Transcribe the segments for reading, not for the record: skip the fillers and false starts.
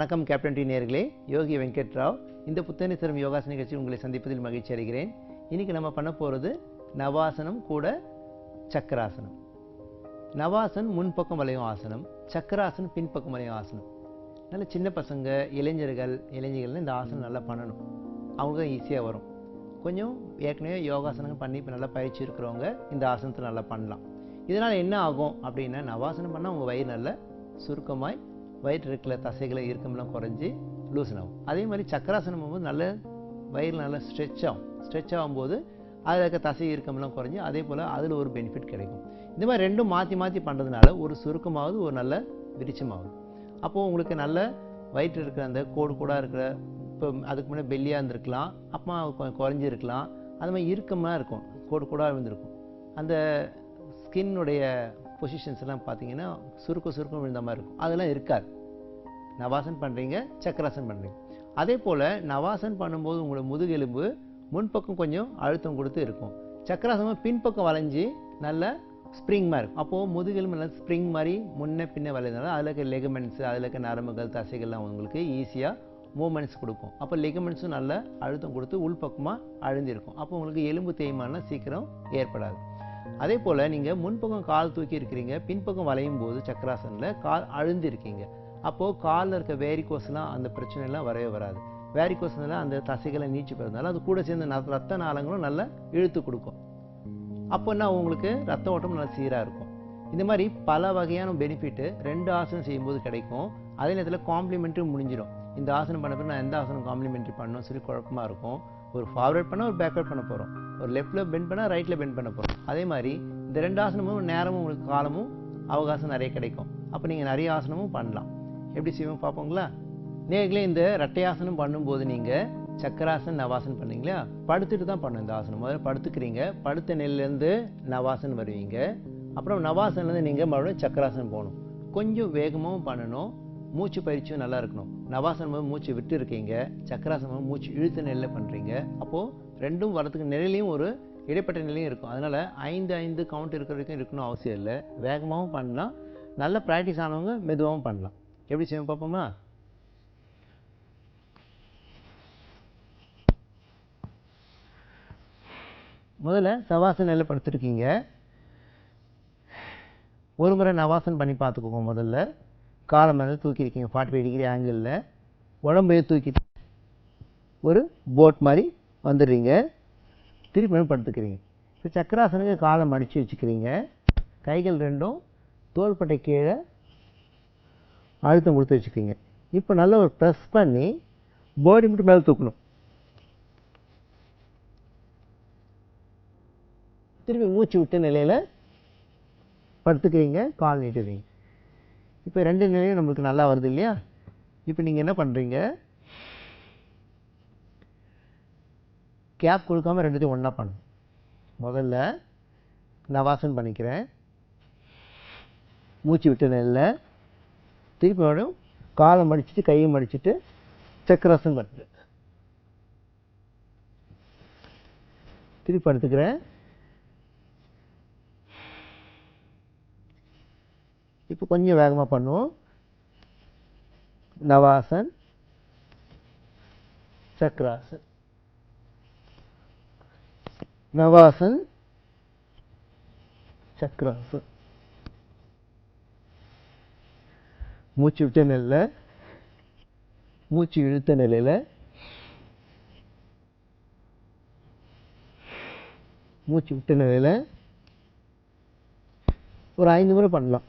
வணக்கம் captain D நேயர்களே, யோகி வெங்கட் ராவ். இந்த புத்தனி தரும் யோகாசன நிகழ்ச்சி உங்களை சந்திப்பதில் மகிழ்ச்சி அடைகிறேன். இன்னைக்கு நம்ம பண்ண போகிறது நவாசனம் கூட சக்கராசனம். நவாசன் முன்பக்கம் வளையும் ஆசனம், சக்கராசன் பின்பக்கம் வளையும் ஆசனம். நல்ல சின்ன பசங்க, இளைஞர்கள் இந்த ஆசனம் நல்லா பண்ணணும். அவங்களுக்கு ஈஸியாக வரும். கொஞ்சம் ஏற்கனவே யோகாசனம் பண்ணி இப்போ நல்லா பயிற்சி இருக்கிறவங்க இந்த ஆசனத்தை நல்லா பண்ணலாம். இதனால் என்ன ஆகும் அப்படின்னா, நவாசனம் பண்ணால் உங்கள் வயிறு நல்ல சுருக்கமாய், வயிற்று இருக்கிற தசைகளை இறுக்கம்லாம் குறைஞ்சி லூசன் ஆகும். அதே மாதிரி சக்கராசனம் போகும்போது நல்ல வயிறு நல்லா ஸ்ட்ரெச் ஆகும்போது அதில் இருக்க தசை இறுக்கம்லாம் குறைஞ்சி அதே போல் அதில் ஒரு பெனிஃபிட் கிடைக்கும். இந்த மாதிரி ரெண்டும் மாற்றி பண்ணுறதுனால ஒரு சுருக்கமாவது ஒரு நல்ல விரிச்சமாகுது. அப்போது உங்களுக்கு நல்ல வயிற்று இருக்கிற அந்த கோடாக இருக்கிற, இப்போ அதுக்கு முன்னாடி பெல்லியாக இருந்திருக்கலாம், அப்போ கொஞ்சம் குறைஞ்சிருக்கலாம், அது மாதிரி இறுக்கமாக இருக்கும், கோடாக இருந்திருக்கும். அந்த ஸ்கின்னுடைய பொசிஷன்ஸ் எல்லாம் பார்த்தீங்கன்னா சுருக்கம் விழுந்த மாதிரி இருக்கும். அதெல்லாம் இருக்காது. நவாசன் பண்ணுறீங்க, சக்கராசன் பண்ணுறீங்க. அதே போல் நவாசன் பண்ணும்போது உங்களோட முதுகெலும்பு முன்பக்கம் கொஞ்சம் அழுத்தம் கொடுத்து இருக்கும். சக்கராசனம் பின்பக்கம் வளைஞ்சி நல்ல ஸ்ப்ரிங் மாதிரி இருக்கும். அப்போது முதுகெலும்பு நல்ல ஸ்ப்ரிங் மாதிரி முன்ன பின்ன வளைந்தனால அதில் இருக்க லெகமெண்ட்ஸு, அதில் இருக்க நரம்புகள், தசைகள்லாம் உங்களுக்கு ஈஸியாக மூமெண்ட்ஸ் கொடுக்கும். அப்போ லெகமெண்ட்ஸும் நல்ல அழுத்தம் கொடுத்து உள்பக்கமாக அழுந்திருக்கும். அப்போ உங்களுக்கு எலும்பு தேய்மானம் சீக்கிரம் ஏற்படாது. அதே போல் நீங்கள் முன்பக்கம் கால் தூக்கி இருக்கிறீங்க, பின்பக்கம் வளையும் போது சக்கராசனில் கால் அழுந்து இருக்கீங்க. அப்போது காலில் இருக்க வேரிகோஸ்லாம் அந்த பிரச்சனைலாம் வரவே வராது. வேரிகோஸ்னால அந்த தசைகளை நீச்சி போகிறதுனால அது கூட சேர்ந்து ரத்த நாளங்களும் நல்லா இழுத்து கொடுக்கும். அப்போன்னா உங்களுக்கு ரத்த ஓட்டம் நல்லா சீராக இருக்கும். இந்த மாதிரி பல வகையான பெனிஃபிட்டு 2 ஆசனம் செய்யும்போது கிடைக்கும். அதே நேரத்தில் காம்ப்ளிமெண்ட்ரி முடிஞ்சிடும். இந்த ஆசனம் பண்ண பிறகு நான் எந்த ஆசனம் காம்ப்ளிமெண்ட்ரி பண்ணணும் சொல்லி குழப்பமாக இருக்கும். ஒரு ஃபார்வர்ட் பண்ணால் ஒரு பேக்வர்ட் பண்ண போகிறோம், ஒரு லெஃப்ட்டில் பெண்ட் பண்ணால் ரைட்டில் பெண்ட் பண்ண போகிறோம். அதே மாதிரி இந்த 2 ஆசனமும் நேரமும் உங்களுக்கு காலமும் அவகாசம் நிறைய கிடைக்கும். அப்போ நீங்கள் நிறைய ஆசனமும் பண்ணலாம். எப்படி செய்வோம் பார்ப்போங்களா? நேர்களே, இந்த ரெட்டையாசனம் பண்ணும்போது நீங்கள் சக்கராசன் நவாசன் பண்ணீங்களா, படுத்துட்டு தான் பண்ணணும் இந்த ஆசனம். முதல்ல படுத்துக்கிறீங்க, படுத்த நிலையிலேருந்து நவாசன் வருவீங்க. அப்புறம் நவாசன்லேருந்து நீங்கள் மறுபடியும் சக்கராசன் போகணும். கொஞ்சம் வேகமாகவும் பண்ணணும், மூச்சு பயிற்சியும் நல்லா இருக்கணும். நவாசனம் போது மூச்சு விட்டு இருக்கீங்க, சக்கராசனம் மூச்சு இழுத்த நிலையில் பண்ணுறீங்க. அப்போது ரெண்டும் வரத்துக்கு நிலையிலையும் ஒரு இடைப்பட்ட நிலையும் இருக்கும். அதனால் 5 கவுண்ட் இருக்கிற வரைக்கும் இருக்கணும் அவசியம் இல்லை. வேகமாகவும் பண்ணலாம், நல்ல ப்ராக்டிஸ் ஆனவங்க மெதுவாகவும் பண்ணலாம். எப்படி செய்வோம் பார்ப்போமா? முதல்ல சவாசன் நிலையில் படுத்துருக்கீங்க. ஒரு முறை நவாசன் பண்ணி பார்த்துக்கோங்க. முதல்ல காலை மேலே தூக்கியிருக்கீங்க 45 டிகிரி ஆங்கிளில், உடம்பையே தூக்கிட்டு ஒரு போட் மாதிரி வந்துடுறீங்க. திருப்பி படுத்துக்கிறீங்க. இப்போ சக்கராசனுக்கு காலை மடித்து வச்சுக்கிறீங்க. கைகள் ரெண்டும் தோள்பட்டை கீழே அழுத்தம் கொடுத்து வச்சுக்கிறீங்க. இப்போ நல்லா ஒரு ப்ரெஸ் பண்ணி பாடி மட்டும் மேலே தூக்கணும். திருப்பி மூச்சு விட்ட நிலையில் படுத்துக்கிறீங்க, கால் நீட்டுறீங்க. இப்போ 2 நிலையும் நம்மளுக்கு நல்லா வருது இல்லையா? இப்போ நீங்கள் என்ன பண்ணுறீங்க, கேப் கொடுக்காமல் 2த்தையும் ஒன்றா பண்ணணும். முதல்ல நவாசன் பண்ணிக்கிறேன், மூச்சு விட்ட நிலையில் திருப்பி மறுபடியும் காலை மடிச்சுட்டு கையை மடிச்சுட்டு சக்கராசன் பண்ணுறேன். திருப்பி படுத்துக்கிறேன். இப்போ கொஞ்சம் வேகமாக பண்ணுவோம். நவாசன், சக்கராசன், நவாசன், சக்கராசன். மூச்சு விட்ட நிலையில், மூச்சு இழுத்த நிலையில், மூச்சு விட்ட நிலையில் ஒரு 5 முறை பண்ணலாம்.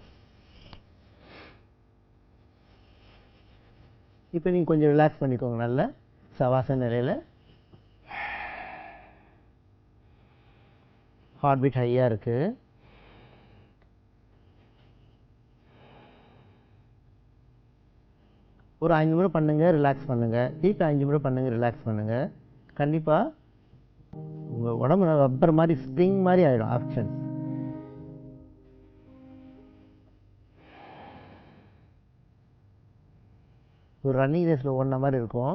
இப்போ நீங்கள் கொஞ்சம் ரிலாக்ஸ் பண்ணிக்கோங்க. நல்ல சவாசன நிலையில் ஹார்ட் பீட் ஹையாக இருக்குது. ஒரு 5 முறை பண்ணுங்கள், ரிலாக்ஸ் பண்ணுங்கள். திருப்பி 5 முறை பண்ணுங்கள், ரிலாக்ஸ் பண்ணுங்கள். கண்டிப்பாக உங்கள் உடம்பு ரப்பர் மாதிரி ஸ்ப்ரிங் மாதிரி ஆகிடும். ஆப்ஷன் ஒரு ரன்னிங் ரேஸில் ஓடின மாதிரி இருக்கும்.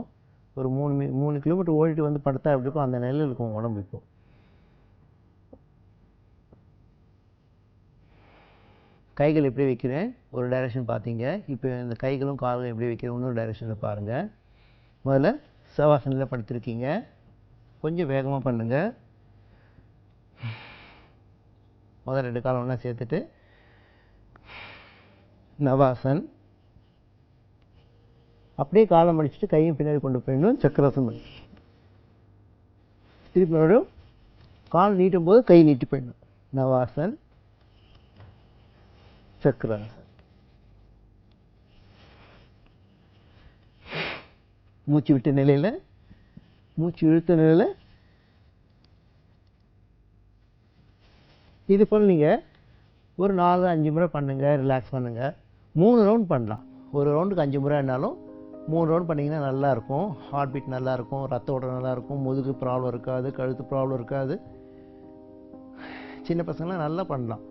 ஒரு 3 கிலோமீட்டர் ஓடிட்டு வந்து படுத்தா எப்படி இருக்கும், அந்த நிலையில் இருக்கும் உடம்பு. இப்போ கைகள் எப்படி வைக்கிறேன் ஒரு டைரெக்ஷன் பார்த்தீங்க. இப்போ இந்த கைகளும் கால்களும் எப்படி வைக்கிறேன் இன்னொரு டைரெக்ஷனில் பாருங்கள். முதல்ல சவாசனில் படுத்திருக்கீங்க. கொஞ்சம் வேகமாக பண்ணுங்கள். முதல்ல 2 காலம் ஒன்றா சேர்த்துட்டு நவாசன். அப்படியே காலம் மடிச்சுட்டு கையும் பின்னாடி கொண்டு போயிடணும். சக்கராசன் பண்ணி திருப்பி மறுபடியும் கால் நீட்டும் போது கை நீட்டி போயிடணும். நவாசன், சக்கராசன். மூச்சு விட்ட நிலையில், மூச்சு இழுத்த நிலையில் இது போல் நீங்கள் ஒரு 4-5 முறை பண்ணுங்கள். ரிலாக்ஸ் பண்ணுங்கள். 3 ரவுண்ட் பண்ணலாம். ஒரு ரவுண்டுக்கு 5 முறைனாலும் 3 ரவுண்ட் பண்ணிங்கன்னா நல்லாயிருக்கும். ஹார்ட் பீட் நல்லாயிருக்கும், ரத்த ஓட்டம் நல்லாயிருக்கும், முதுகு ப்ராப்ளம் இருக்காது, கழுத்து ப்ராப்ளம் இருக்காது. சின்ன பசங்களாம் நல்லா பண்ணலாம்.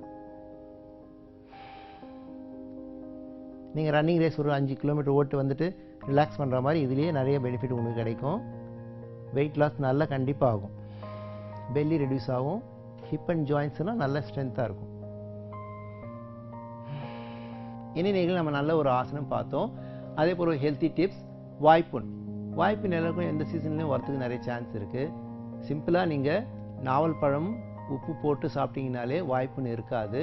நீங்கள் ரன்னிங் ரேஸ் ஒரு 5 கிலோமீட்டர் ஓட்டு வந்துட்டு ரிலாக்ஸ் பண்ணுற மாதிரி இதுலேயே நிறைய பெனிஃபிட் உங்களுக்கு கிடைக்கும். வெயிட் லாஸ் நல்லா கண்டிப்பாக ஆகும். பெல்லி ரெடியூஸ் ஆகும். ஹிப் அண்ட் ஜாயின்ஸ்லாம் நல்ல ஸ்ட்ரென்த்தாக இருக்கும். இனி நீங்கள் நம்ம நல்ல ஒரு ஆசனம் பார்த்தோம். அதே போல் ஒரு ஹெல்த்தி டிப்ஸ். வாய்ப்புண் எல்லாருக்கும் எந்த சீசன்லேயும் வரத்துக்கு நிறைய சான்ஸ் இருக்குது. சிம்பிளாக நீங்கள் நாவல் பழம் உப்பு போட்டு சாப்பிட்டீங்கனாலே வாய்ப்புண் இருக்காது.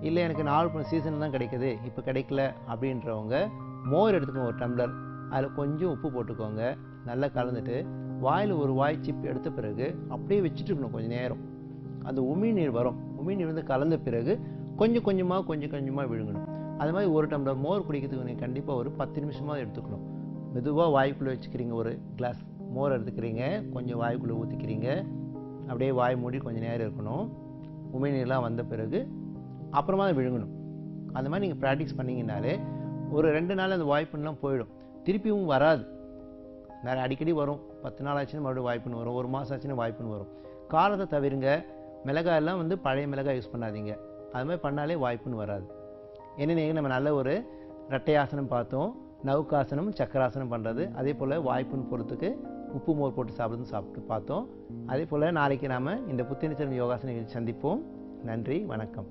இல்லை எனக்கு நாவல் பழம் சீசன் தான் கிடைக்குது, இப்போ கிடைக்கல அப்படின்றவங்க மோர் எடுத்துக்கோங்க. ஒரு டம்ளர் அதில் கொஞ்சம் உப்பு போட்டுக்கோங்க. நல்லா கலந்துட்டு வாயில் ஒரு வாய் சிப் எடுத்த பிறகு அப்படியே வச்சுட்டு இருக்கணும் கொஞ்சம் நேரம். அந்த உமிழ்நீர் வரும். உமிழ்நீர் வந்து கலந்த பிறகு கொஞ்சம் கொஞ்சமாக விழுங்கணும். அது மாதிரி ஒரு டம்ளர் மோர் குடிக்கிறதுக்கு நீங்கள் கண்டிப்பாக ஒரு 10 நிமிஷமாக எடுத்துக்கணும். மெதுவாக வாய்க்குள்ளே வச்சுக்கிறீங்க. ஒரு கிளாஸ் மோர் எடுத்துக்கிறீங்க, கொஞ்சம் வாய்க்குள்ளே ஊற்றிக்கிறீங்க. அப்படியே வாய் மூடி கொஞ்சம் நேரம் இருக்கணும். உமிழ்நீர்லாம் வந்த பிறகு அப்புறமா அதை விழுங்கணும். அந்த மாதிரி நீங்கள் ப்ராக்டிஸ் பண்ணிங்கனாலே ஒரு 2 நாள் அந்த வாய்ப்புலாம் போயிடும். திருப்பியும் வராது. நிறைய அடிக்கடி வரும். 10 நாள் ஆச்சுன்னா மறுபடியும் வாய்ப்புன்னு வரும். 1 மாதம் ஆச்சுன்னா வாய்ப்புன்னு வரும். காரத்தை தவிருங்க. மிளகாயெல்லாம் வந்து பழைய மிளகாய் யூஸ் பண்ணாதீங்க. அது மாதிரி பண்ணாலே வாய்ப்புன்னு வராது. ஏன்னா நம்ம நல்ல ஒரு ரெட்டையாசனம் பார்த்தோம். நவுக்காசனம், சக்கராசனம் பண்ணுறது. அதே போல் வாய்ப்புன்னு போகிறதுக்கு உப்பு மோர் போட்டு சாப்பிட்டு பார்த்தோம். அதே போல் நாளைக்கு நாம் இந்த புத்துணர்ச்சி யோகாசனம் சந்திப்போம். நன்றி, வணக்கம்.